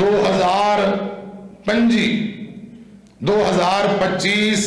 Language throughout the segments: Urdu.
2025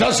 10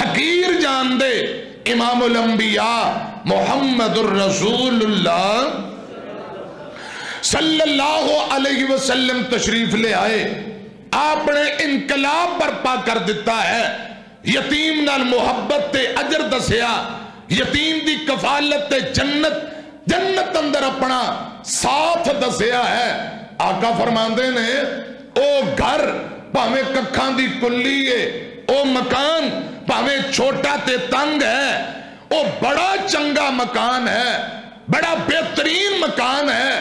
حقیر جان دے، امام الانبیاء محمد الرسول اللہ صلی اللہ علیہ وسلم تشریف لے آئے، آپ نے انقلاب برپا کر دیتا ہے، یتیم نال محبت تے اجر دسیا، یتیم دی کفالت تے جنت اندر اپنا ساتھ دسیا ہے۔ آقا فرماندے نے او گھر پاویں ککھاں دی کلی ہے، او مکان پاویں چھوٹا تے تنگ ہے، او بڑا چنگا مکان ہے، بڑا بہترین مکان ہے۔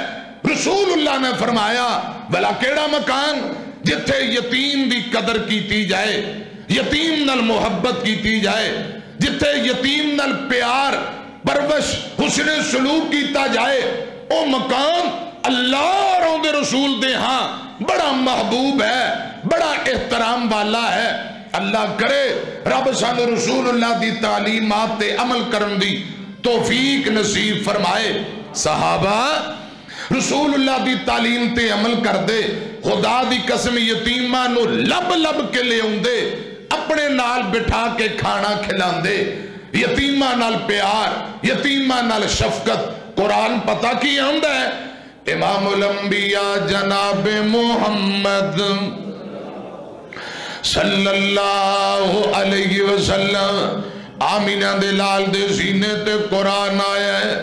رسول اللہ نے فرمایا بلا کیڑا مکان جتھے یتیم دی قدر کیتی جائے، یتیم نال محبت کیتی جائے، جتھے یتیم نال پیار پرورش حسن سلوک کیتا جائے، او مکان اللہ اور ان دے رسول دے ہاں بڑا محبوب ہے، بڑا احترام والا ہے۔ اللہ کرے رب سانو رسول اللہ دی تعلیمات تے عمل کرن دی توفیق نصیب فرمائے۔ صحابہ رسول اللہ دی تعلیم تے عمل کر دے، خدا دی قسم یتیماں نو لب لب کے لے اوندے، اپنے نال بٹھا کے کھانا کھلاندے، یتیماں نال پیار، یتیماں نال شفقت۔ قرآن پتہ کی آندا ہے امام الانبیاء جناب محمد صلی اللہ علیہ وسلم آمینہ دے لال دے سینے تے قرآن آیا ہے،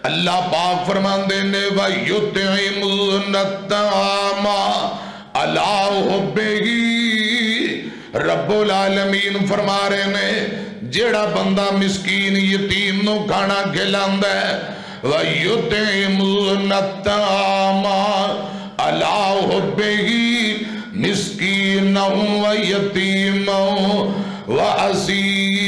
اللہ پاک فرماندے نے وَيُطْعِمُونَ الطَّعَامَ عَلَىٰ حُبِّهِ، رب العالمین فرما رہے نے جیڑا بندہ مسکین یتیم نو کھانا کھلاندا ہے، وَيُطْعِمُونَ الطَّعَامَ عَلَىٰ حُبِّهِ مسکینا وَيَتِیمًا وَأَسِیرًا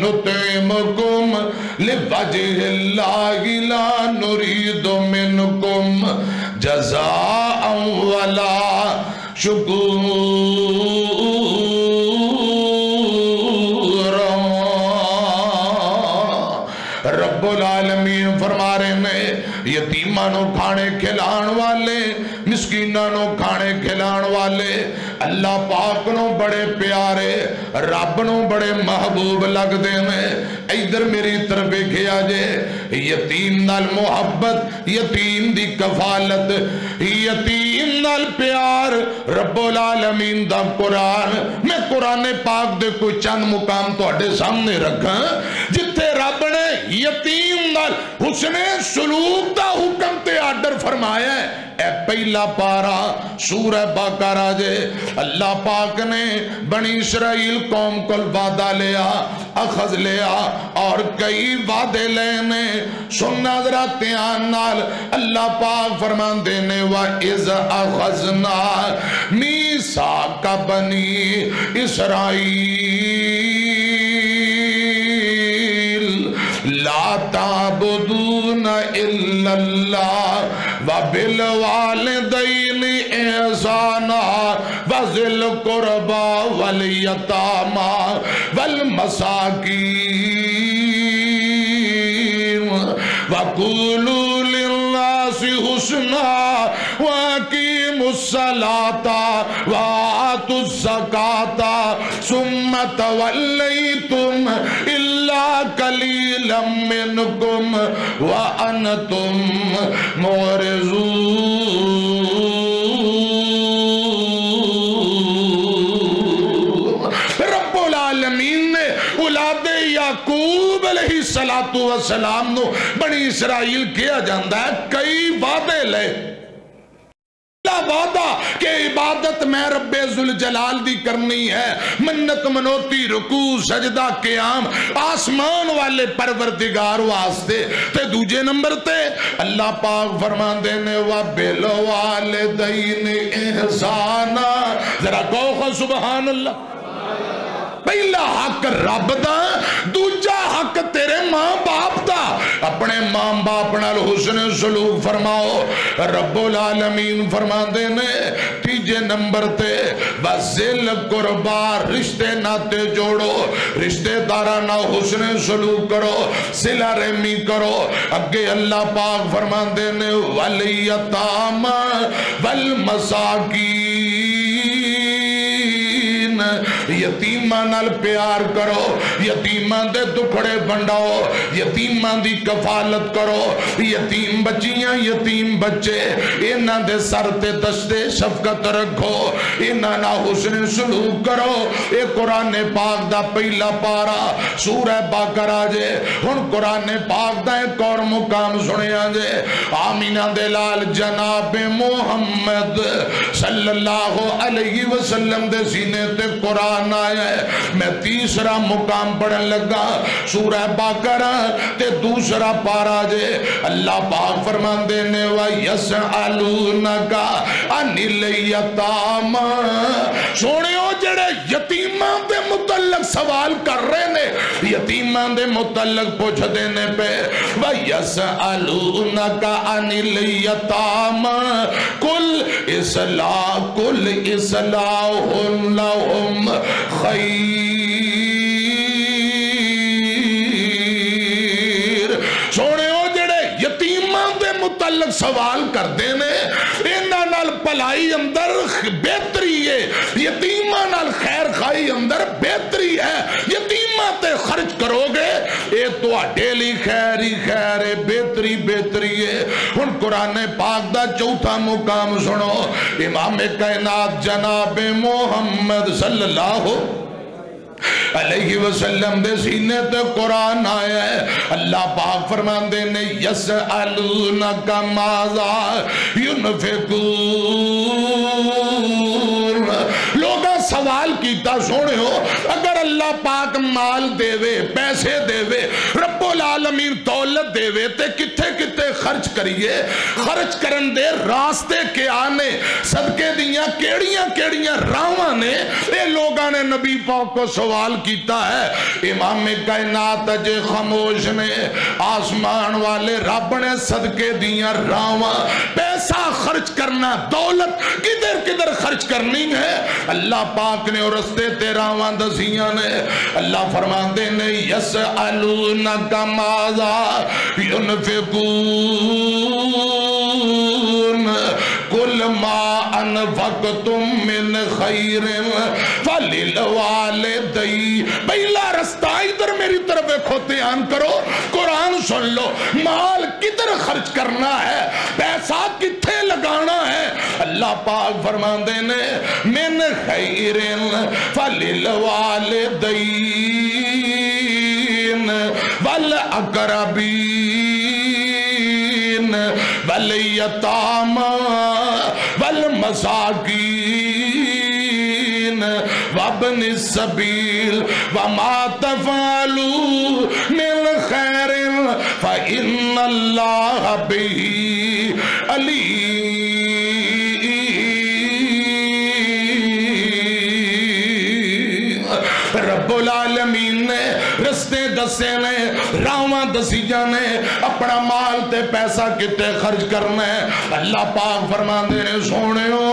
نطعمكم لوجه الله لا نريد منكم جزاء ولا شكورا۔ رب العالمین فرما رہے ہیں یتیماں نو کھانے کھلان والے، مسکیناں نو کھانے کھلان والے اللہ پاک نو بڑے پیارے، رب نو بڑے محبوب لگ دے میں۔ ادھر میری طرف کیا جے، یتیم نال محبت، یتیم دی کفالت، یتیم نال پیار، رب العالمین دا قرآن۔ میں قرآن پاک دے کوئی چند مقام تو اڈے سامنے رکھا جتھے رب نے یتیم نال حسن سلوک دا حکم تے آرڈر فرمایا ہے۔ اے پہلا پارا سورہ بقرہ جے، اللہ پاک نے بنی اسرائیل قوم کو وعدہ لیا، اخذ لیا اور کئی وعدے لینے سننا ذرا تیان نال۔ اللہ پاک فرمان دینے وَإِذْ أَخَذْنَا مِيثَاقَ بَنِي إِسْرَائِيلَ لا تعبدون إلا الله وبالوالدين إحسانا وذي القربى واليتامى والمساكين وقولوا للناس حسنا وأقيموا الصلاة وآتوا الزكاة ثم توليتم إلا قليلا منكم وأنتم معرضون۔ رب العالمین نے اولاد یعقوب علیہ السلام نو بنی اسرائیل کیا جاندہ ہے کئی وعدے لے، وعدہ کہ عبادت میں رب ذوالجلال دی کرنی ہے، منت منوتی رکوع سجدہ قیام آسمان والے پروردگار واسطے تے دوجے نمبر تے اللہ پاک فرمان دینے وَبِالْوَالِدَيْنِ إِحْسَانًا، ذرا کہو سبحان اللہ۔ پہلا حق رب دا، دوجا حق تیرے ماں باپ دا، اپنے ماں باپ نال حسن سلوک فرماؤ۔ رب العالمین فرما دینے تیجے نمبر تے وَذِلْ قُرْبَا، رشتے ناتے جوڑو، رشتے دارانا حسن سلوک کرو، صلہ رحمی کرو۔ اگے اللہ پاک فرما دینے وَالْيَتَامَ وَالْمَسَاکِینَ، یتیمان نال پیار کرو، یتیمان دے دکھڑے بنڈاؤ، یتیمان دی کفالت کرو، یتیم بچیاں یتیم بچے انہاں دے سر تے دشتے شفقت رکھو، انہاں نا حسن سلوک کرو۔ اے قرآن پاک دا پہلا پارا سورہ بقرہ جے۔ ہن قرآن پاک دا ایک اور مقام سنے آجے، آمینہ دے لال جناب محمد صلی اللہ علیہ وسلم دے سینے تے قرآن آیا ہے۔ میں تیسرا مقام پڑھن لگا سورہ بقرہ تے دوسرا پارا جے۔ اللہ پاک فرمان دینے وَيَسْأَلُونَكَ عَنِ الْيَتَامَى، سونیو جڑے یتیمان دے متعلق سوال کر رہے نے، یتیمان دے متعلق پوچھ دینے پہ وَيَسْأَلُونَكَ عَنِ الْيَتَامَى قُلْ إِصْلَاحٌ لَهُمْ خیر۔ سونے ہو جڑے یتیمان دے متعلق سوال کر دینے، انہاں نال پلائی اندر بہتری ہے، یتیمان نال خیر خائی اندر بہتری ہے۔ یتیمان تے خرچ کرو گے اے تو اڈیلی خیری خیر ہے، بہتری بہتری ہے۔ ہن قرآن پاک دا چوتھا مقام سنو، امام کائنات جناب محمد صلی اللہ علیہ وسلم دے سینے تے قرآن آیا ہے۔ اللہ پاک فرمان دینے یسألونک ماذا ينفقون، لوگاں سوال کیتا سونے ہو اگر اللہ پاک مال دے وے، پیسے دے وے، رب العالمین دولت دے وے تے کتھے کتھے خرچ کریے، خرچ کرن دے راستے کے آنے صدقے دیاں کیڑیاں کیڑیاں راواں نے، اے لوگاں نے نبی پاک کو سوال کیتا ہے۔ امام کائنات جے خاموش نے، آسمان والے رب نے صدقے دیاں راواں، پیسہ خرچ کرنا، دولت کدھر کدھر خرچ کرنی ہے، اللہ پاک نے اور رستے تے راواں دسیاں نے۔ اللہ فرماندے نے یسألونک ماذا ينفقون قل ما انفقتم من خیر فللوالدین، پہلا رستہ ادھر میری طرف دھیان کرو، قرآن سن لو، مال کدھر خرچ کرنا ہے، پیسہ کتھے لگانا ہے۔ اللہ پاک فرماندے نے من خیر فللوالدین والاقربین والیتامى والمساکین وابن السبیل وما تفعلوا من خیر فإن اللہ به علیم۔ رب العالمین نے رستے دسے نے، راواں دسیاں نے، اپنا مال تے پیسہ کتے خرچ کرنا ہے۔ اللہ پاک فرماندے نے سونےو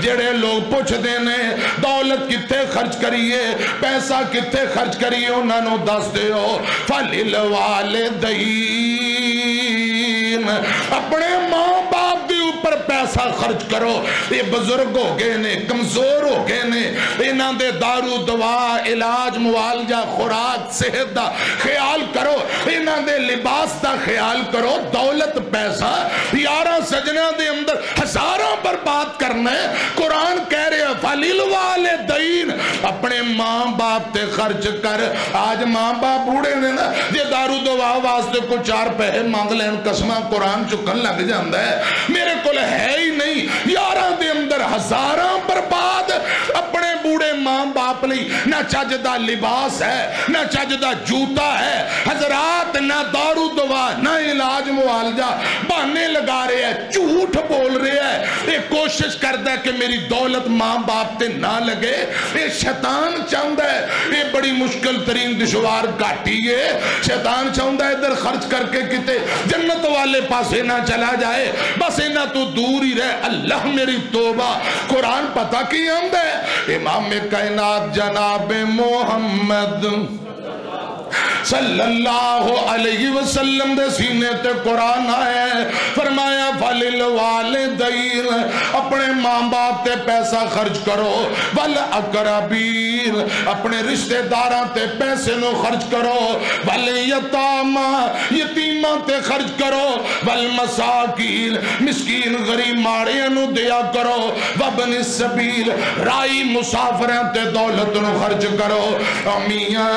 جڑے لوگ پوچھ دینے دولت کتے خرچ کریے، پیسہ کتے خرچ کریے، انہاں نو دس دیو فَلِلْوَالِدَيْنِ، اپنے ماں باپ دے اوپر پیسہ خرچ کرو۔ یہ بزرگ ہو گئے نے، کمزور ہو گئے نے، انہاں دے دارو دوا علاج معالجہ خوراک صحت دا خیال کرو، انہاں دے لباس دا خیال کرو۔ دولت پیسہ یارہ سجنہ دے اندر ہزاراں برباد کرنا ہے۔ قرآن کہہ رہے ہیں فَلِلْوَالِدَيْنِ، اپنے ماں باپ باپ تے خرچ کر. آج ماں باپ بوڑھے نے نا جے دارو دوا واسطے کو 4 پیسے مانگ لین قسمہ قرآن چکن لگ جاندہ ہے. میرے کول ہے ہی نہیں. یاراں دے اندر ہزاراں برباد اپنے بوڑھے ماں باپ لئی نہ چجدہ لباس ہے نہ چجدہ جوتا ہے حضرات, نہ دارو دوا نہ علاج معالجہ. بہانے لگا رہے ہیں, جھوٹ بول رہے ہیں. یہ کوشش کرتا ہے کہ میری دولت ماں باپ تے نہ لگے. یہ شیطان چاہتا ہے, یہ بڑی مشکل ترین دشوار گھاٹی ہے. شیطان چاہتا ہے ادھر خرچ کر کے کتے جنت والے پاسے نہ چلا جائے, بس نہ تو دور ہی رہے. اللہ میری توبہ, قرآن پتہ کی آمد ہے. امام کائنات جناب محمد صلی اللہ علیہ وسلم دے سینے تے قرآن آئے, فرمایا فَلِلْوَالِدَيْنِ, اپنے ماں باپ تے پیسہ خرچ کرو, وَالْأَقْرَبِينَ, اپنے رشتہ داراں تے پیسے نو خرچ کرو, وَالْيَتَامَى, یتیماں تے خرچ کرو, وَالْمَسَاکِينَ, مسکین غریب ماڑیاں نو دیا کرو, وَابْنِ السَّبِيلِ, رائی مسافراں تے دولت نو خرچ کرو. میاں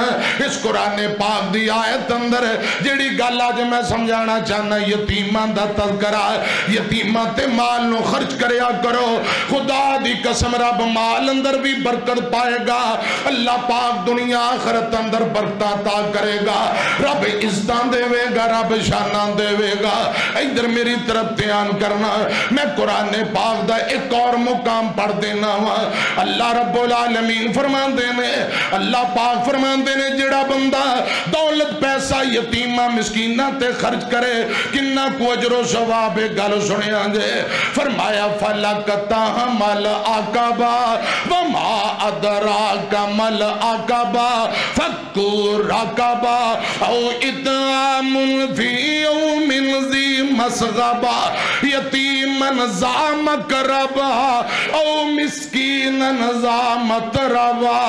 اس قرآن پاک دی آیت اندر جیڑی گل آج میں سمجھانا چاہنا, یتیماں دا تذکرہ, یتیماں تے مال نو خرچ کریا کرو. خدا دی قسم رب مال اندر بھی برکت پائے گا, اللہ پاک دنیا آخرت اندر برکت عطا کرے گا, رب عزتاں دے وے گا, رب شاناں دے وے گا. ادھر میری طرف دھیان کرنا, میں قرآن پاک دا ایک اور مقام پڑھ دینا ہوا. اللہ رب العالمین فرمان دینے, اللہ پاک فرمان دینے جڑا بندہ دولت پیسہ یتیمہ مسکینہ تے خرچ کرے کنہ کو اجر و ثواب گل سنے آنجے. فرمایا فَلَقَتَهَ مَلْ عَقَبَةَ وَمَا أَدْرَاكَ مَلْ عَقَبَةُ فَكُّ رَقَبَةٍ أَوْ إِطْعَامٌ فِي يَوْمٍ ذِي مَسْغَبَةٍ يَتِيمًا ذَا مَقْرَبَةٍ أَوْ مِسْكِينًا ذَا مَتْرَبَةٍ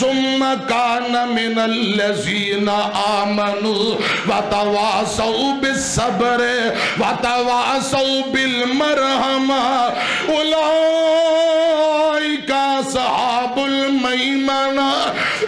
ثُمَّ كَانَ مِنَ الَّذِينَ آمَنُوا وَتَوَاصَوْا بِالصَّبْرِ وَتَوَاصَوْا بِالْمَرْحَمَةِ أُولَئِكَ أَصْحَابُ الْمَيْمَنَةِ.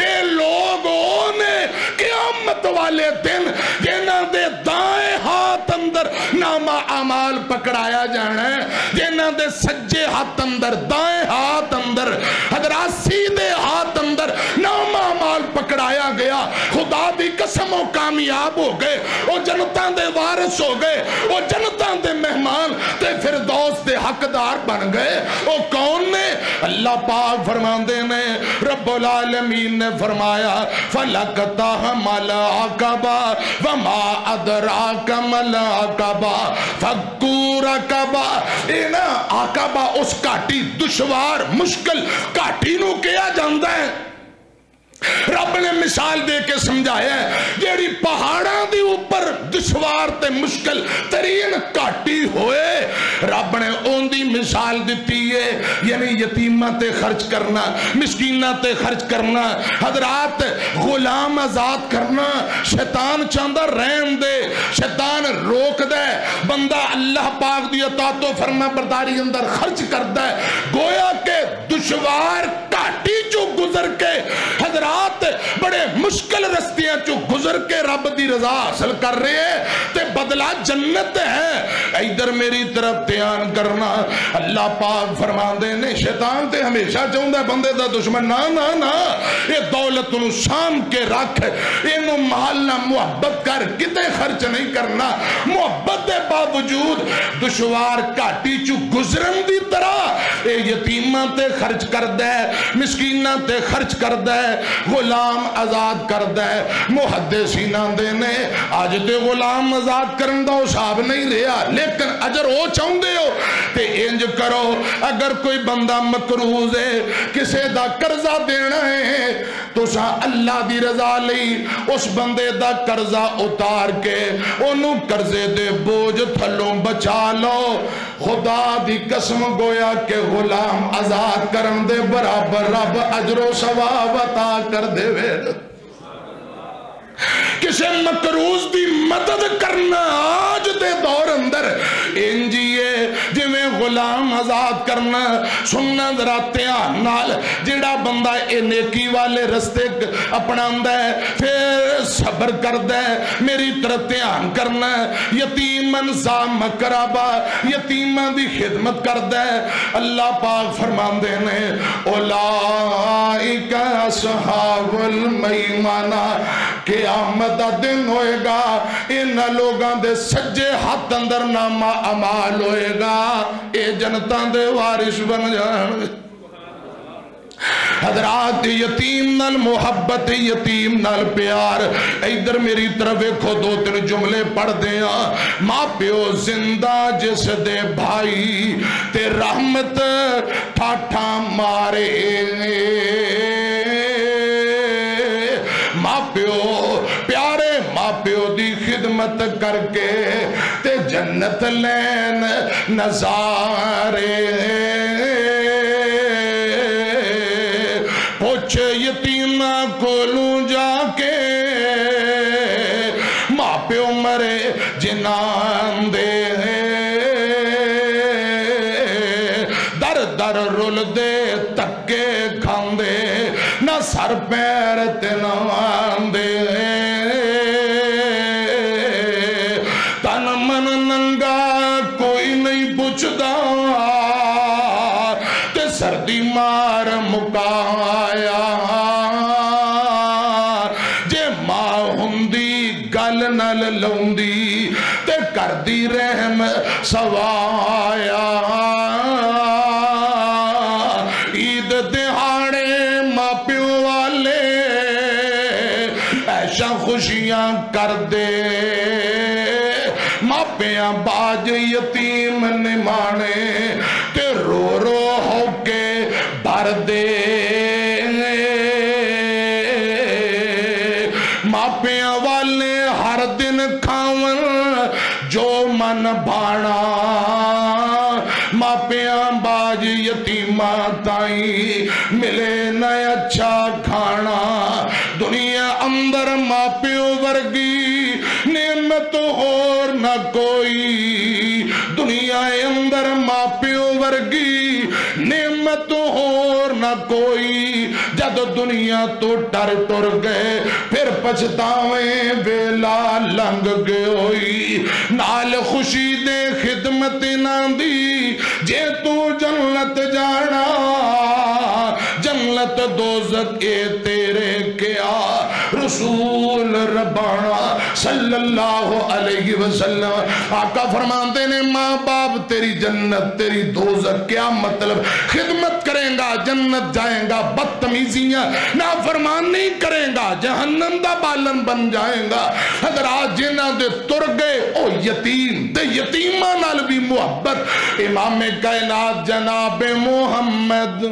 اے لوگوں نے قیامت والے دن جنہاں دے دائیں ہاتھ اندر نامہ اعمال پکڑایا جانا ہے, جنہاں دے سجے ہاتھ اندر دائیں ہاتھ اندر حضرات سیدھے ہاتھ اندر نامہ اعمال پکڑایا گیا, خدا دی قسم وہ کامیاب ہو گئے, وہ جنتاں دے وارث ہو گئے, وہ جنتاں دے مہمان تے فردوس دے حقدار بن گئے. وہ کون نے؟ اللہ پاک فرماندے نے, رب العالمین نے فرمایا فَلَقَتَهَ مَلْ عَقَبَةَ وَمَا أَدْرَاكَ مَلْ عَقَبَةُ فَكُّ رَقَبَةٍ. اے نا عقبہ اس کاٹی دشوار مشکل کاٹی نو کیا جاندہ ہے. رب نے مثال دے کے سمجھایا ہے, جیڑی پہاڑاں دی اوپر دشوار تے مشکل ترین کاٹی ہوئے, رب نے اون دی مثال دیتی ہے. یعنی یتیمہ تے خرچ کرنا, مسکینہ تے خرچ کرنا, حضرات غلام آزاد کرنا. شیطان چاندہ رحم دے, شیطان روک دے, بندہ اللہ پاک دی اطاعت و فرما برداری اندر خرچ کرتا ہے, گویا کہ دشوار کاٹی جو گزر کے حضرات بڑے مشکل رستیاں چو گزر کے رب دی رضا حاصل کر رہے ہیں تے بدلہ جنت ہے. ادھر میری طرف دھیان کرنا, اللہ پاک فرمان دے نے شیطان تے ہمیشہ چاہتا ہے بندے دا دشمن نا نا نا, یہ دولت انہوں شام کے رکھ, انہوں محلہ محبت کر, کتے خرچ نہیں کرنا, محبت دے باوجود دشوار کاٹی چو گزرن دی طرح اے یتیمہ تے خرچ کر دے, مسکینہ تے خرچ کر دے, غلام آزاد کر دے. محدثین آندے نے آج تے غلام آزاد کرن دا حساب نہیں رہا, لیکن اجر او چاہندے ہو تے انج کرو, اگر کوئی بندہ مقروض ہے, کسے دا قرضہ دینا ہے, تو سا اللہ دی رضا لئی اس بندے دا قرضہ اتار کے انہوں قرضے دے بوجھ تھلوں بچا لو. خدا دی قسم گویا کہ غلام آزاد کرن دے برابر رب اجر و ثواب عطا کر دے وے. کسے مقروض دی مدد کرنا آج دے دور اندر انجیے, جے کیویں غلام آزاد کرنا سننا ذرا دھیان نال جڑا بندہ اے نیکی والے رستے اپناوندا ہے پھر صبر کردا ہے میری طرف دھیان کرنا یتیمن ذا مقربہ یتیماں دی خدمت کردا ہے اللہ پاک فرماندے نے اولئک اصحاب المیمنہ قیامت دا دن ہوئے گا ان لوگاں دے سجے ہاتھ اندر نامہ اعمال ہوئے گا اے جنتاں دے وارث بن جان گے حضرات یتیم نال محبت یتیم نال پیار ادھر میری طرف ایک دو تین جملے پڑھ دیا ماں پیو زندہ جس دے بھائی تے رحمت ٹھاٹھا مارے ماں پیو پیارے ماں پیو دی خدمت کر کے تے جنت لین نظارے پوچھ یتیمہ کولوں جا کے ماں پیو مرے جنان دے در در رول دے تکے کھاندے نہ سر پیر تنوان دے تن من ننگا کوئی نہیں پوچھدا تے سردی مار مکایا جے ماں ہندی گل نل لوندی تے کردی رحم سوایا عید دہاڑے ماں پیو والے ایشا خوشیاں کر دے ماں پیاں باج یتیم نمانے تے رو رو ہو کے بھر دے ماں پیاں والے ہر دن کھاون جو من بھانا ماں پیاں باج یتیمہ تائیں ملے نہ اچھا کھانا دنیا اندر ماں پیو ورگی نعمت اور نہ کوئی دنیا اندر ماں پیو ورگی نعمت اور نہ کوئی جد دنیا تو ٹر گئے پھر پچھتاویں ویلا لنگ گئی نال خوشی دے خدمت نہ دی جے تو جنت جانا جنت دوزخ اے تیرے کیا رسول ربانا صلی اللہ علیہ وسلم آقا فرماتے نے ماں باپ تیری جنت تیری دوزخ کیا مطلب خدمت کریں گا جنت جائیں گا بدتمیزیاں نافرمانی کریں گا جہنم دا بالن بن جائیں گا حضرات جنہ دے تر گئے او یتیم دے یتیمہ نال بھی محبت امام کائنات جناب محمد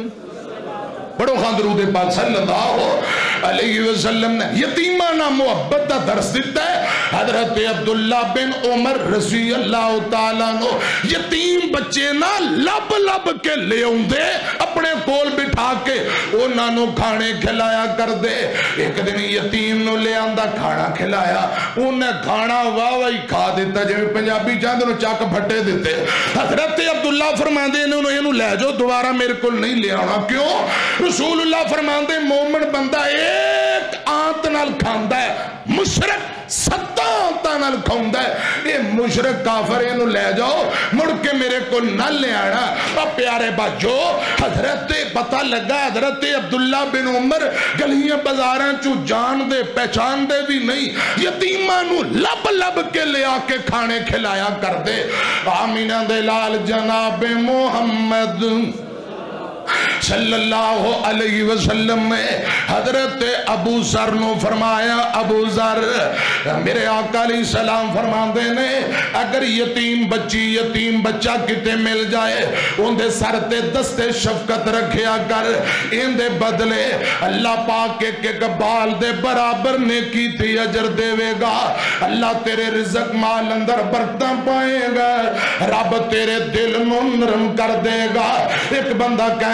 بڑو خان درود پاک صلی اللہ علیہ وسلم نے یتیمہ نہ محبت دا درس دیتا ہے حضرت عبداللہ بن عمر رضی اللہ تعالیٰ نو یتیم بچے نہ لب لب کے لے ہوندے اپنے کول بٹھا کے انہاں نو کھانے کھلایا کر دے ایک دن یتیم نو لے آندہ کھانا کھلایا انہیں کھانا واوی کھا دیتا جو پنجابی چاہتے انہوں چاک بھٹے دیتے حضرت عبداللہ فرماندے انہوں لے جو دوبارہ میرے کول نہیں لے آنا کیوں رسول اللہ فرماندے مومن بندہ ایک آنت نال کھاندہ ہے مشرک ستہ آنتہ نال کھاندہ ہے یہ مشرک کافر انہوں لے جاؤ مڑ کے میرے کو نہ لے آنا اب پیارے بچو حضرت پتہ لگا حضرت عبداللہ بن عمر گلیاں بازاراں چو جان دے پہچان دے بھی نہیں یتیمہ نو لب لب کے لے آ کے کھانے کھلایا کر دے آمینہ دے لال جناب محمد صلی اللہ علیہ وسلم میں حضرت ابو ذر نو فرمایا ابو ذر میرے آقا علیہ السلام فرماندے نے اگر یتیم بچی یتیم بچہ کتے مل جائے ان دے سر تے دستے شفقت رکھیا کر ان دے بدلے اللہ پاک کے بال دے برابر نیکی تھی اجر دے وے گا اللہ تیرے رزق مال اندر برکتاں پائے گا رب تیرے دل نو نرم کر دے گا ایک بندہ کہنے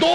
2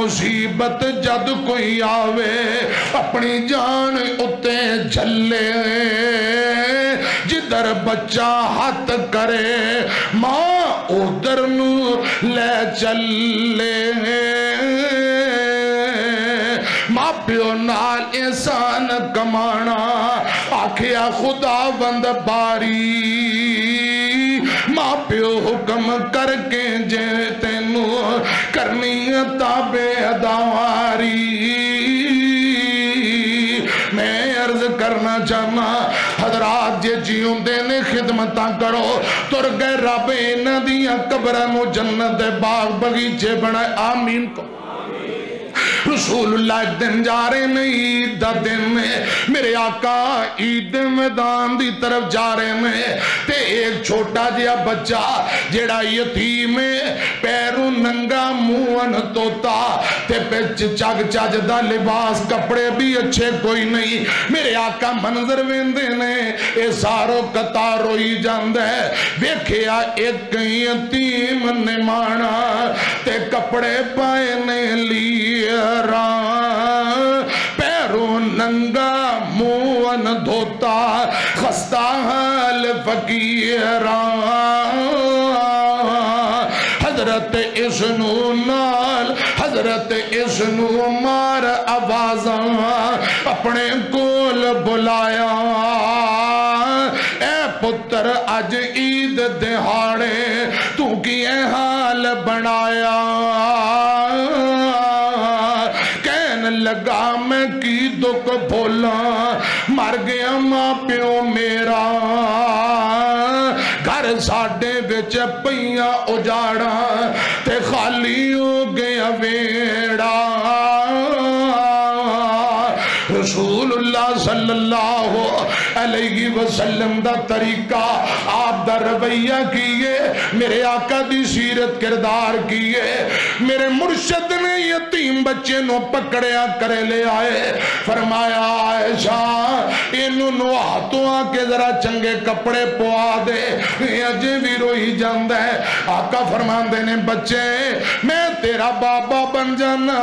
مصیبت جد کوئی آوے اپنی جان اتے جھلے جدھر بچہ ہاتھ کرے ماں ادھر نو لے چلے ماں پیو نال احسان کمانا آکھیا خدا بند باری ماں پیو حکم کر کے جے تینو کرنی تابع داری میں عرض کرنا چاہنا حضرات جے جیوں دینے خدمتاں کرو تر گئے رب انہ دیاں قبرانو جنت باغ بغیچے بنائے آمین کو رسول اللہ ایک دن جا رہے ہیں عید دا دن میں میرے آقا عید میدان دی طرف جا رہے ہیں تے ایک چھوٹا جیا بچہ جیڑا یتیم ہے پیروں ننگا موہن توتا تے پچ چگ چج دا لباس کپڑے بھی اچھے کوئی نہیں میرے آقا منظر ویندے نے اے سارو قطار ہوئی جاند ہے بیکھیا ایک یتیم نے مانا تے کپڑے پائے نے لیا پیروں ننگا موہن دھوتا خستہ حال فقیران حضرت اسنو نال حضرت اسنو مار آوازاں اپنے کول بلایا اے پتر اج عید دہاڑے تو کیے حال بنایا لگا میں کی دکھ بھولا مر گیا ماں پیو میرا گھر ساڑے بچ پئیاں اجاڑا تے خالی ہو گیا ویڑا رسول اللہ صلی اللہ علیہ وسلم دا طریقہ آپ دا رویہ کیے میرے آقا دی سیرت کردار کیے میرے مرشد نے یتیم بچے نو پکڑیا کرے لے آئے فرمایا عائشہ انہوں نو ہاتھوں آکے ذرا چنگے کپڑے پوا دے اجے بھی روئی جاندہ ہے آقا فرمان دینے بچے میں تیرا بابا بن جانا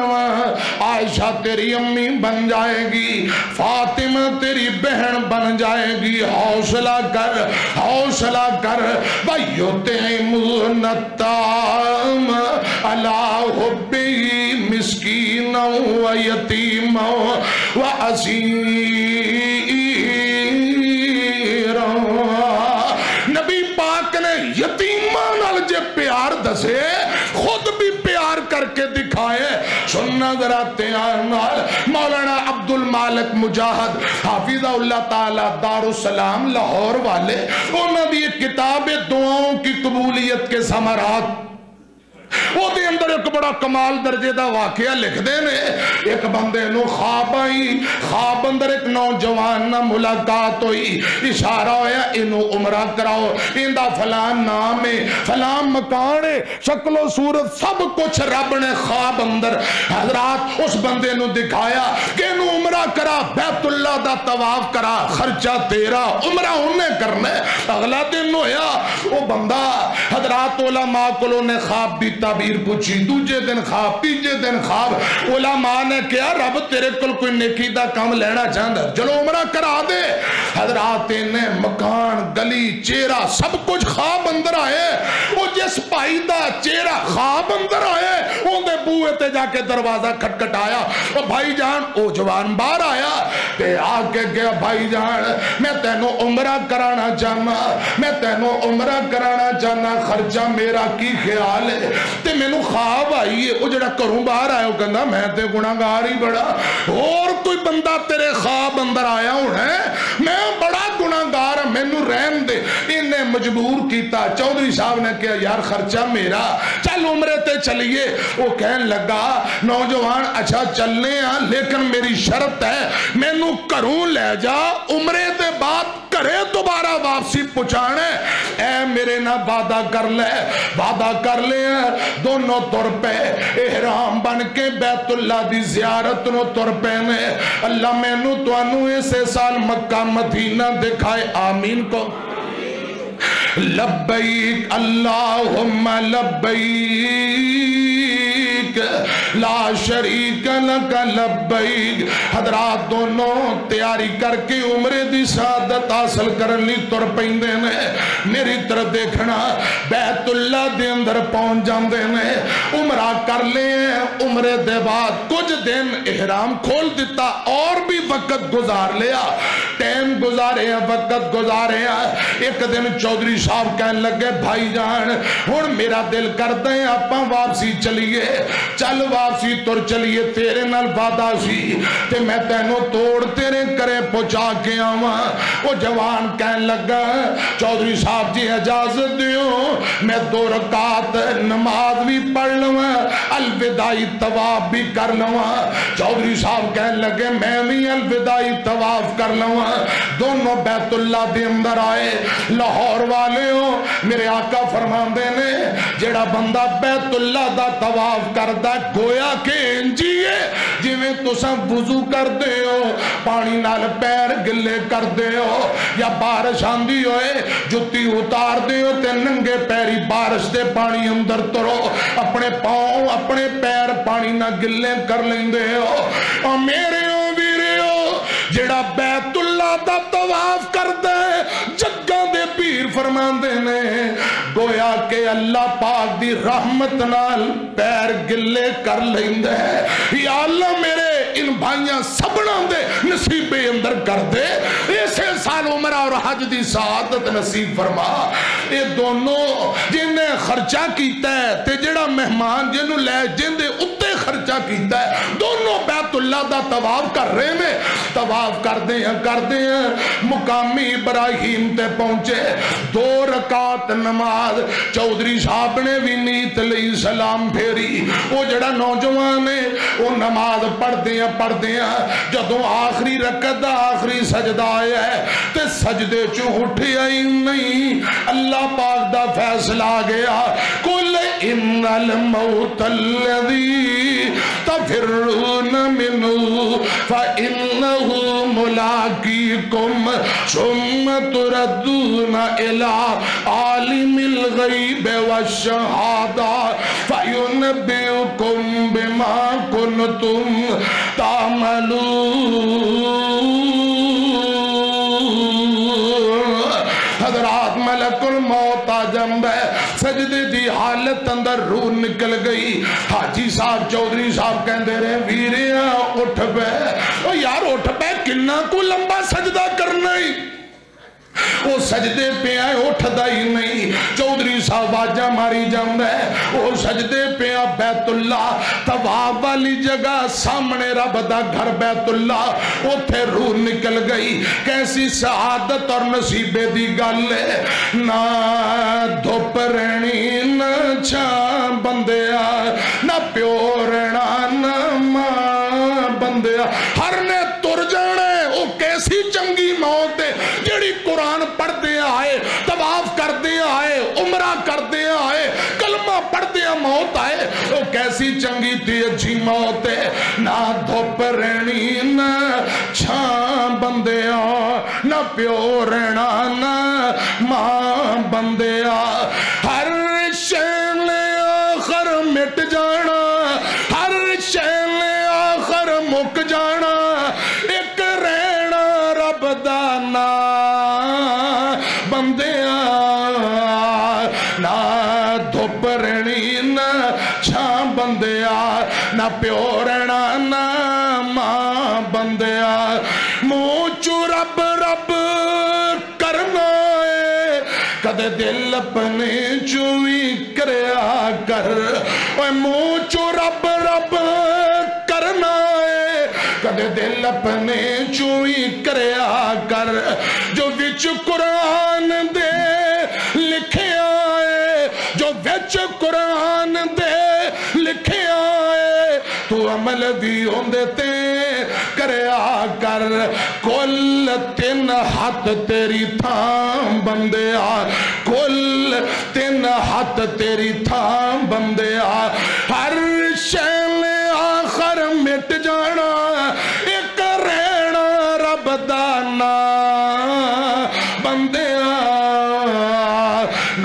عائشہ تیری امی بن جائے گی فاطمہ تیری بہن بن جائے گی حوصلہ کر بھائیو تیمون الطعام علی حبی مسکینا و یتیما و اسیرا نبی پاک نے یتیمان نال جے پیار دسے خود بھی پیار کر کے دکھائے سننا ذرا تیار مولانا عبد المالک مجاہد حافظہ اللہ تعالی دار السلام لاہور والے انہوں نے ایک کتاب دعاؤں کی قبولیت کے ثمرات وہ دے اندر ایک بڑا کمال درجے دا واقعہ لکھ دینے ایک بندے نو خواب آئی خواب اندر ایک نوجوان نہ ملاقات ہوئی اشارہ ہویا انہوں عمرہ کراؤ اندہ فلان نام ہے فلان مکانے شکل و صورت سب کچھ رب نے خواب اندر حضرات اس بندے نو دکھایا کہ انہوں عمرہ کرا بیت اللہ دا طواف کرا خرچہ تیرا عمرہ انہیں کرنے اگلا دن ہویا وہ بندہ حضرات علماء کلوں نے خواب بھی تعبیر پوچھی دوجے دن خواب تیجے دن خواب علماء نے کیا رب تیرے کل کوئی نیکی دا کام لینا چاہتا چلو عمرہ کرا دے حضرات نے مکان گلی چہرہ سب کچھ خواب اندر آئے وہ جس بھائی دا چہرہ خواب اندر آئے وہ دے بوئے تے جا کے دروازہ کھٹ آیا اور بھائی جان او جوان باہر آیا تے آکے گیا بھائی جان میں تینوں عمرہ کرانا چاہنا میں تینوں عمرہ کرانا چاہنا خرچہ میرا کی خیال ہے تے میں نو خواب آئی ہے وہ جڑا کروں باہر آیا وہ کہنا میں تے گناہگار ہی بڑا اور کوئی بندہ تیرے خواب اندر آیا ہوں ہے میں بڑا گناہگار میں نو رہن دے انہیں مجبور کیتا چودھری صاحب نے کہا یار خرچہ میرا چل عمرے تے چلیے وہ کہن لگا نوجوان اچھا چلنے ہیں لیکن میری شرط ہے میں نو کروں لے جا عمرے تے بعد کرے دوبارہ واپسی پچھانے اے میرے نہ وعدہ کر لے دونوں طور پہ احرام بن کے بیت اللہ دی زیارت نو طور پہ نے اللہ میں نو تو انو اسے سال مکہ مدینہ دکھائے آمین کو لبیک اللہم لبیک لا شریک لک لبیک۔ حضرات دونوں تیاری کر کے عمرے دی سعادت حاصل کرن لی تر پیندے نے، میری طرف دیکھنا، بیت اللہ دے اندر پہنچ جاندے نے، عمرہ کر لے، عمرے دے بعد کچھ دن احرام کھول دیتا اور بھی وقت گزار لیا، ٹائم گزارے ہیں، وقت گزارے ہیں۔ ایک دن چودھری صاحب کہنے لگے بھائی جان ہن میرا دل کرتا ہے آپاں واپسی چلیے، چل واپسی تر چلیے، تیرے نال وعدہ سی تے میں تینوں توڑ تیرے کرے پہنچا کے آواں۔ وہ جوان کہنے لگا چودھری صاحب جی اجازت دیو میں 2 رکعت نماز بھی پڑھ لواں، الوداعی طواف بھی کر لواں۔ چودھری صاحب کہنے لگے میں بھی الوداعی طواف کر لواں۔ دونوں بیت اللہ دے اندر آئے۔ لاہور والے ہو میرے آقا فرماندے نے جڑا بندہ بیت اللہ دا طواف کردا گویا کہ انجیے جویں تساں وضو کردے ہو، پانی نال پیر گلے کردے ہو، یا بارش آندی ہوئے جتی اتار دے ہو تے ننگے پیری بارش دے پانی اندر ترو، اپنے پاؤں اپنے پیر پانی نہ گلے کر لیندے ہو۔ اور میرے ہو ویرے ہو جڑا بیت اللہ دا طواف کردے جگہ دے پیر فرماندے نے گویا کہ اللہ پاک دی رحمت نال پیر گلے کر لیندے ہیں۔ یا اللہ میرے ان بھائیاں سبنا دے نصیبے اندر کر دے، اسے سال عمرہ اور حج دی سعادت نصیب فرما۔ یہ دونوں جنہیں خرچہ کیتا ہے تے جڑا مہمان جنہوں لے جن دے اتے خرچہ کیتا ہے، دونوں بیت اللہ دا طواف کر رہے ہیں، طواف کر دے ہیں، مقامی ابراہیم تے پہنچے۔ 2 رکعت نماز چودھری صاحب نے بھی نیت لئی سلام پھیری۔ وہ جڑا نوجوان ہے وہ نماز پڑھ دیا جدوں آخری رکعت دا آخری سجدہ آیا ہے تے سجدے چوں اٹھیا ہی نہیں، اللہ پاک دا فیصلہ آ گیا قل ان الموت الذی تفرون منہ فإنہ ملاقیکم ثم تردون الی عالم الغیب والشہادہ فینبئکم بما کنتم تعملون۔ حضرات ملک الموت آجم ہے، سجدے دی حالت اندر روح نکل گئی۔ حاجی صاحب چودھری صاحب کہندے رہے ویریاں اٹھ بے، او یار اٹھ بے کنہ کو لمبا سجدہ کرنا ہی، وہ سجدے پہ آئے اٹھدا ہی نہیں۔ چودھری صاحب آجا ماری جاندہ ہے، وہ سجدے پہ آ بیت اللہ طواف والی جگہ سامنے رب دا گھر بیت اللہ، اتھے روح نکل گئی۔ کیسی سعادت اور نصیبے دی گل ہے، نہ دھوپ رہنی نہ چھاں بندیا، نہ پیو رہنا نہ ماں بندیا، ہر نے تر جانے۔ وہ کیسی چنگی موت ہے جڑی قرآن پڑھ دے آئے، طواف کر دے آئے، عمرہ کر دے آئے، کلمہ پڑھ دے موت آئے۔ وہ کیسی چنگی تھی اچھی موت ہے، نہ دھوپ رہنی نہ چھاں بندیا، نہ پیو رہنا نہ ماں بندیا، ہر شے نے آخر مٹ جانا، ہر شے نے آخر مک جانا، ایک رہنا رب دا نام بندیا، نہ دھوپ رہنی نہ چھاں بندیا، نہ پیو رہنا نہ ماں بندیا، منہ چو رب رب کرنا ہے، کدے دل اپنے چوئی کریا کر، منہ چو رب رب کرنا ہے، کدے دل اپنے چوئی کریا کر، جو وچ قرآن دے لکھے آئے، جو وچ قرآن دے لکھے آئے، تو عمل بھی ہوندے تے کریا کر، کل 3 ہاتھ تیری تھام بندیا، کل 3 ہاتھ تیری تھام بندیا، ہر شے نے آخر مٹ جانا، ایک رہنا رب دا نام بندیا،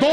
2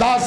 10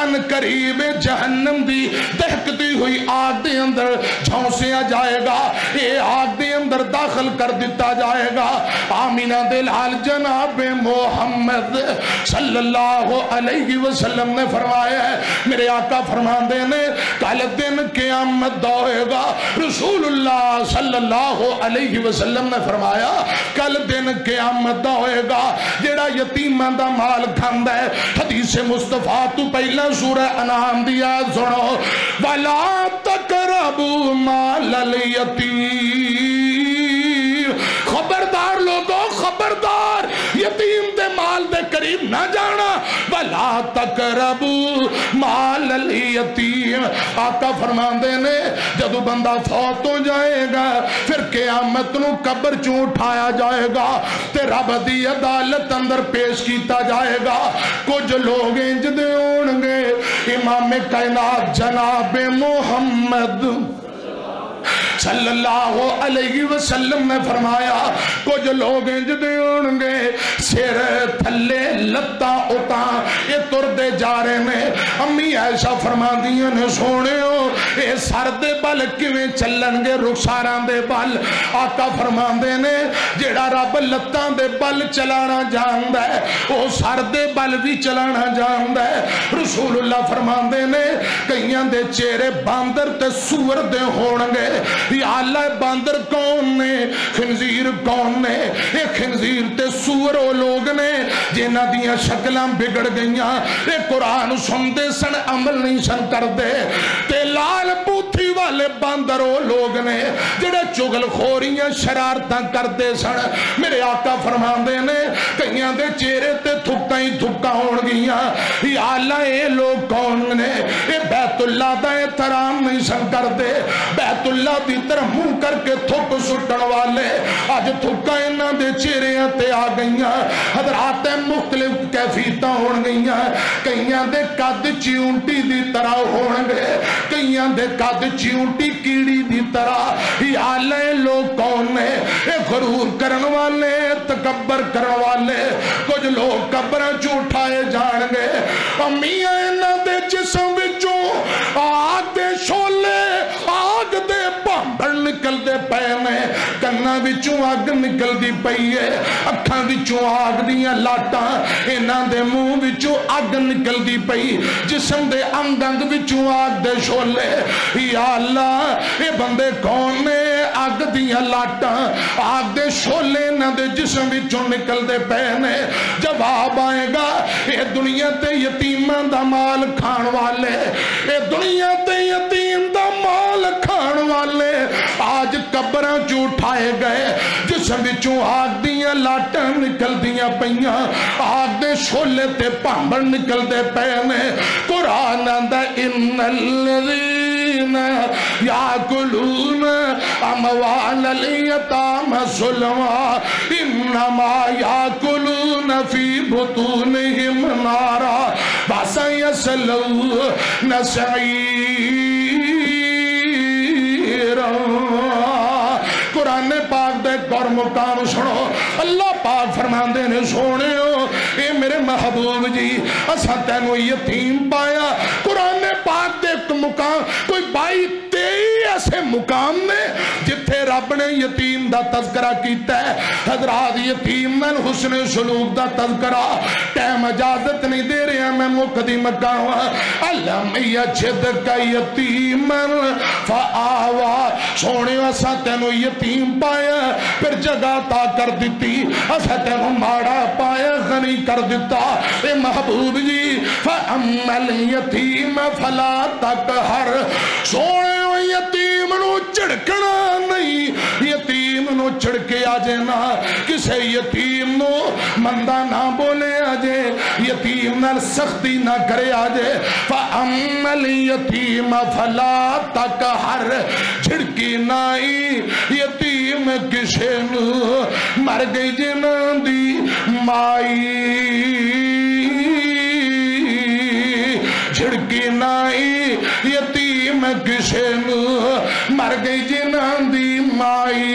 ان قریب جہنم دی دہکتی ہوئی آگ دے اندر جھونسیا جائے گا، اے آگ دے اندر داخل کر دیتا جائے گا۔ آمینہ دے لال جناب محمد صلی اللہ علیہ وسلم نے فرمایا ہے، میرے آقا فرماندے نے کل دن قیامت ہوئے گا۔ رسول اللہ صلی اللہ علیہ وسلم نے فرمایا کل دن قیامت ہوئے گا جیڑا یتیمان دا مال کھاندا ہے۔ حدیث مصطفیٰ تو پہلا سورہ انعام دیا سنو، وَلَا تَقْرَبُوا مَالَ الْيَتِيمِ، خبردار لوگوں خبردار، یتیم دے مال دے قریب نہ جانا۔ وَلَا تَقْرَبُوا مَالَ الْيَتِيمِ، آقا فرماندے نے جدو بندہ فوت ہو جائے گا پھر قیامت نو قبر چوں اٹھایا جائے گا تے رب دی عدالت اندر پیش کیتا جائے گا۔ کچھ لوگ انج دے ہونگے، امام کائنات جناب محمد صلی اللہ علیہ وسلم نے فرمایا کچھ لوگ انج دے ہونگے سر تھلے لتا اتا یہ تردے جا رہے ہیں۔ امی ایسا فرما دیا نے سونے ہو اے سر دے بل کیویں چلن گے رخساراں دے بل؟ آقا فرما دے نے جیڑا رب لتاں دے بل چلانا جاندہ ہے وہ سر دے بل بھی چلانا جاندہ ہے۔ رسول اللہ فرما دے نے کئیاں دے چہرے باندر تے سور دے ہونگے، یا اللہ باندر کون نے خنزیر کون نے؟ یہ خنزیر تے سور وہ لوگ نے جنہ دیاں شکلاں بگڑ گئیاں، یہ قرآن سندے سن عمل نہیں سن کر دے۔ تے لال پوتھی والے باندر وہ لوگ نے جڑے چگل خوریاں شرارتاں کر دے سن۔ میرے آقا فرماندے نے کئیاں دے چہرے تے تھکاں ہی تھکاں ہون گئیاں، یا اللہ یہ لوگ کون نے؟ یہ بیت اللہ دا احترام نہیں سن کر دے، بیت اللہ دی طرح منہ کر کے تھک سٹن والے آج تھکا انہاں دے چہریاں تے آ گئیاں۔ حضرات مختلف کیفیتاں ہون گئیاں، کئیاں دے قد چیونٹی دی طرح ہون گے، کئیاں دے قد چیونٹی کیڑی دی طرح۔ یا اللہ لوگ کون نے؟ اے غرور کرن والے تکبر کرن والے کچھ لوگ قبراں چوں اٹھائے جان گے۔ امیاں انہاں دے جسم وچوں آگ دے شولے آگ دے بامبر نکل دے پینے، کناں وچوں آگ نکل دی پئیے، اکھاں وچوں آگ دیاں لاٹاں، انہاں دے منہ وچوں آگ نکل دی پئی، جسم دے انگ انگ وچوں آگ دے شولے۔ یا اللہ یہ بندے کون نے؟ آگ دیاں لاٹاں آگ دے شولے انہاں دے جسم وچوں نکل دے پینے۔ جواب آئے گا یہ دنیا تے یتیمان دا مال کھان والے، یہ دنیا تے یتیم دا مال کھان والے آج قبراں چوں اٹھائے گئے، جسم وچوں آگ دیاں لاٹاں نکل دیاں پئیاں، آگ دے شولے تے پامبر نکل دے پینے۔ قرآن آندا ان الذین یاکلون اموال الیتام ظلما انما یاکلون فی بطونہم نارا وسیصلون سعیرا۔ قرآن پاک دے اور مقام سنو، اللہ پاک فرماندے نے سونے ہو اے میرے محبوب جی اساں تینوں یتیم پایا۔ قرآن پاک دے مقام کوئی 22-23 ایسے مقام میں جتھے رب نے یتیم دا تذکرہ کیتا ہے۔ حضرات یتیم میں حسن سلوک دا تذکرہ ٹائم اجازت نہیں دے رہے ہیں، میں مقدم کہاں علم یجد کا یتیم فآوا۔ سونے اساں تینوں یتیم پایا پھر جگہ تا کر دیتی، اساں تینوں ماڑا پایا غنی کر دیتا۔ اے محبوب جی فَأَمَّا الْيَتِيمَ فَلَا تَقْهَرْ، سونے یتیم نو چڑکنا نہیں، یتیم نو چڑکے آجے نا، کسے یتیم نو مندہ نہ بولے آجے، یتیم نال سختی نہ کرے آجے۔ فَأَمَّا الْيَتِيمَ فَلَا تَقْهَرْ، چھڑکی نائی یتیم کسے نو مر گئی جنان دی مائی، چھڑکی نائی یتیم کسے نو مر گئی جنان دی مائی،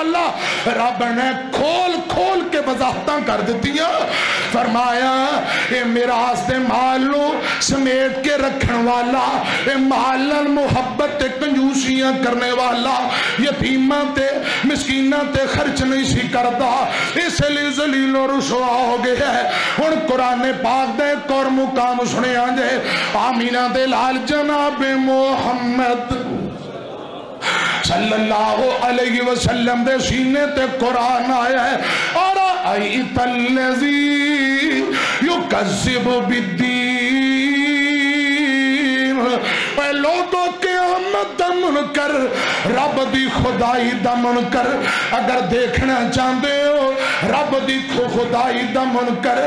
والا رب نے کھول کھول کے وضاحتاں کر دیتیاں فرمایا اے میراث دے مال نو سمیٹ کے رکھن والا اے مال نال محبت تے کنجوسیاں کرنے والا یتیماں تے مسکیناں تے خرچ نہیں سی کردا اس لیے ذلیل و رسوا ہو گیا ہے ہن قرآن پاک دے ایک اور مقام سنے آنجے آمینہ دے لال جناب محمد صلی اللہ علیہ وسلم دے سینے تے قرآن آیا ہے اور آئیت اللذی یکذب بالدین اے لوگوں قیامت دا منکر رب دی خدائی دا منکر اگر دیکھنا چاہتے ہو رب دی خدائی دا منکر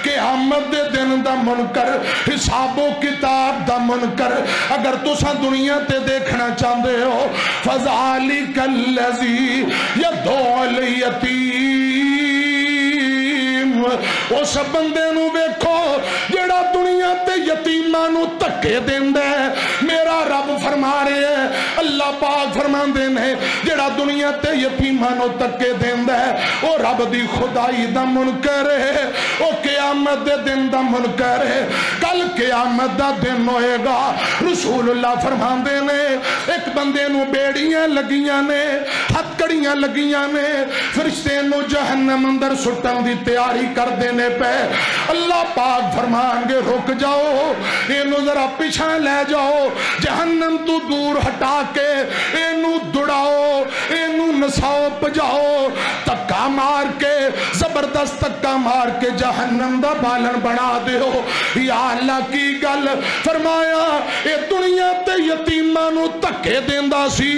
قیامت دے دن دا منکر حساب و کتاب دا منکر اگر تسا دنیا تے دیکھنا چاہتے ہو فذالک اللذی یدعو الیتیم اس بندے نو بیکھو جیڑا دنیا تے یتیماں نو تکے دیندے میرا رب فرما رہے ہیں اللہ پاک فرما دینے جیڑا دنیا تے یتیماں نو تکے دیندے او رب دی خدائی دا منکر ہے او قیامت دے دن دا منکر ہے کل قیامت دا دن ہوئے گا رسول اللہ فرما دینے ایک بندے نو بیڑیاں لگیاں نے ہتکڑیاں لگیاں نے فرشتے نو جہنم اندر سٹن دی تیاری کر دینے پہ اللہ پاک فرمان گے رک جاؤ اینو ذرا پیچھا لے جاؤ جہنم تو دور ہٹا کے اینو دڑاؤ اینو نساؤ پجاؤ تکا مار کے زبردست تکا مار کے جہنم دا بالن بنا دے ہو یا اللہ کی گل فرمایا اے دنیا تے یتیمانو تکے دیندہ سی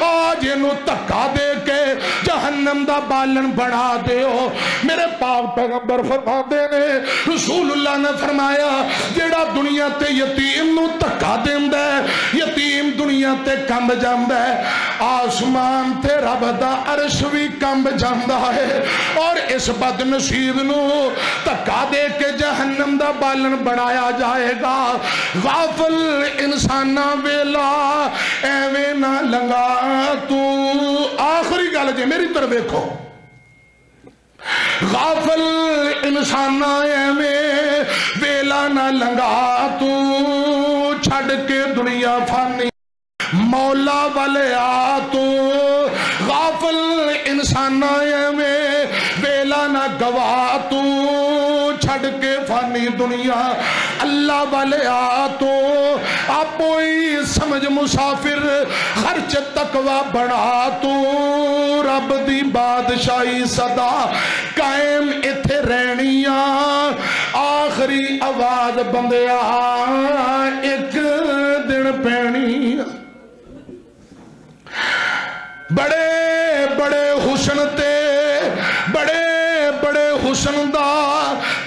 آج اینو تکا دے کے جہنم دا بالن بنا دے ہو میرے پاک پیغمبر فرما دینے رسول اللہ نے فرمایا جیڑا دنیا تے یتیم نو تکا دیندہ ہے یتیم دنیا تے کمب جاندہ ہے آسمان تے رب دا عرش بھی کمب جاندہ ہے اور اس بد نصیب نو تکا دے کے جہنم دا بالن بنایا جائے گا غافل انسانہ ویلا ایویں نہ لنگا تو آخری گل جے میری طرف دیکھو غافل انسانہ ایویں ویلا نہ لنگا تو چھڑ کے دنیا فانی مولا والے آ تو غافل انسانہ ایویں ویلا نہ گوا تو چھڑ کے فانی دنیا اللہ والے آ تو آپوئی سمجھ مسافر خرچ تقوی بڑھا تو رب دی بادشاہی صدا قائم اتھے رہنیاں آخری آواز بندیا ایک دن پینی بڑے بڑے حسن تے بڑے بڑے حسن دا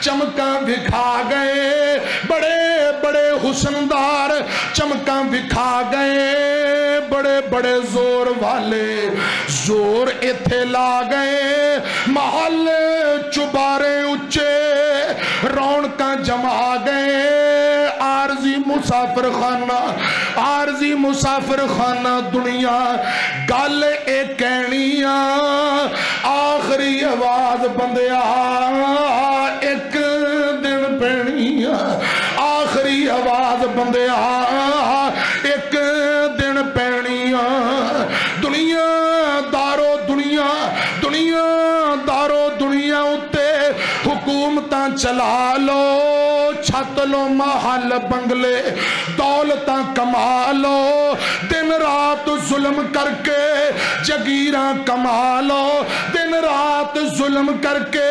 چمکاں دکھا گئے بڑے بڑے حسندار چمکاں دکھا گئے بڑے بڑے زور والے زور اتھے لا گئے محل چبارے اچھے رونقاں جما گئے عارضی مسافر خانہ دنیا گل ایک کہنیاں آخری آواز بندیا ایک دن پینیاں آخری آواز بندیا ایک دن پینیاں دنیا دارو دنیا اتے حکومتاں چلا لو چھت لو محل بنگلے دولتاں کما لو دن رات ظلم کر کے جگیراں کما لو دن رات ظلم کر کے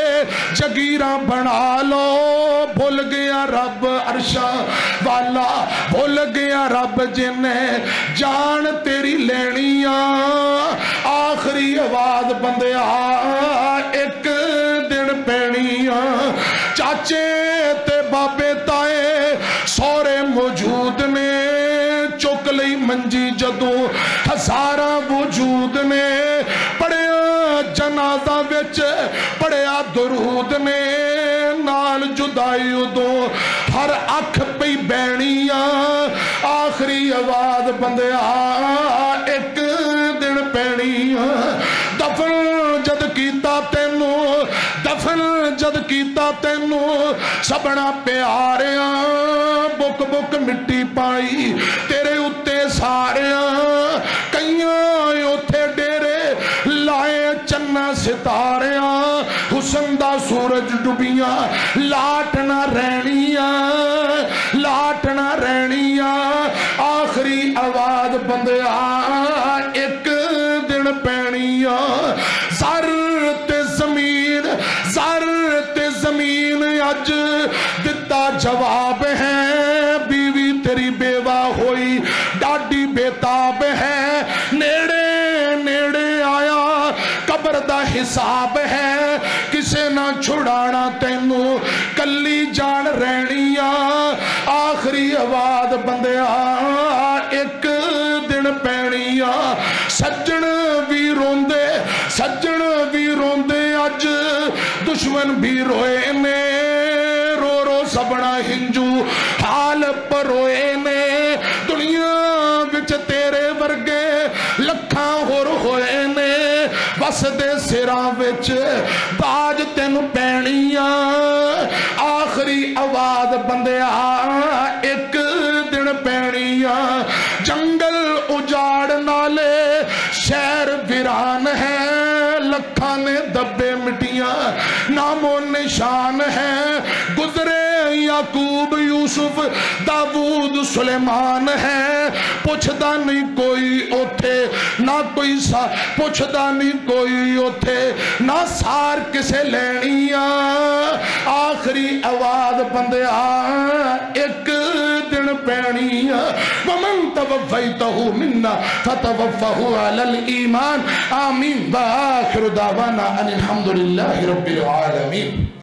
جگیراں بنا لو بھول گیا رب عرشاں والا بھول گیا رب جنہیں جان تیری لینیاں آخری آواز بندیا ایک دن پینیاں چاچے تے بابے تائے سورے موجود نے چک لئی منجی جدوں ہزارہ وجود نے پڑیا جنازہ وچ پڑیا درود نے نال جدائی ادوں ہر اکھ پئی بینیاں آخری آواز بندیا ایک دن پینیاں دفن کیتا تینو دفن جد کیتا تینو سبنا پیاریاں بک بک مٹی پائی تیرے اتے ساریاں کئیاں اوتھے ڈیرے لائے چنا ستاریاں حسن دا سورج ڈبیاں لاٹ نہ رہنیاں لاٹ نہ رہنیاں آخری آواز بندیا ایک دن پینیاں زر تے زمین اج دتا جواب ہے بیوی تیری بیوہ ہوئی ڈاڈی بیتاب ہے نیڑے نیڑے آیا قبر دا حساب ہے کسے نہ چھڑانا تینو کلی جان رہنیاں آخری آواز بندیا ایک دن پینیاں سجن بھی روندے اج دشمن بھی روئے نے رو رو سبنا ہنجو حال پر روئے نے دنیا وچ تیرے ورگے لکھاں ہور ہوئے نے بس دے سراں وچ باج تینو پینیاں آخری آواز بندیا ایک دن پینیاں جنگل اجاڑ نالے شہر ویران ہے لکھاں نے دبے مٹیاں نام و نشان ہے گزرے یعقوب یوسف داود سلیمان ہے پوچھدا نہیں کوئی اوتھے نہ کوئی پوچھدا نہیں کوئی اوتھے نہ سار کسے لینیاں آخری آواز بندیا ایک دن پینیاں ومن توفیتہو منا فتوفہو علی الایمان آمین وآخر دعوانا ان الحمدللہ رب العالمین.